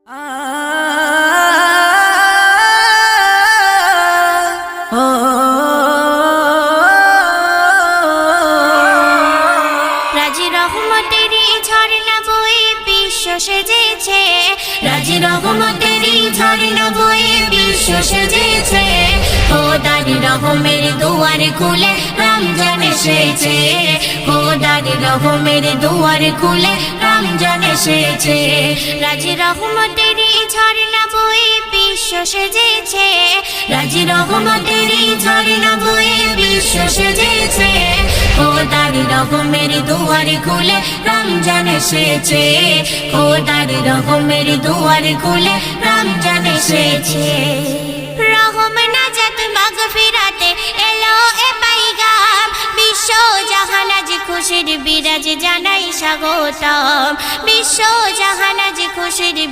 রাজি রহমতেরই ঝর্ণা বয়ে বিশ্ব সেজেছে, রাজি রহমতেরই ঝর্ণা বয়ে বিশ্ব সেজেছে। খোদার রহমের দুয়ার খুলে রমজান এসেছে, খোদার রহমের দুয়ার খুলে রমজান এসেছে। রাজি রহমতেরই ঝর্ণা বয়ে বিশ্ব সেজেছে, রাজি রহমতেরই ঝর্ণা বয়ে বিশ্ব সেজেছে। খোদার রহমের দুয়ার খুলে রমজান এসেছে, খোদার রহমের দুয়ার খুলে রমজান এসেছে। রহম নাজাত মাগফিরাতে এলো এ পাইগাম, বিশ্ব জাহান আজ খুশির বিরাজ জানাই স্বাগতম, বিশ্ব জাহান আজ খুশির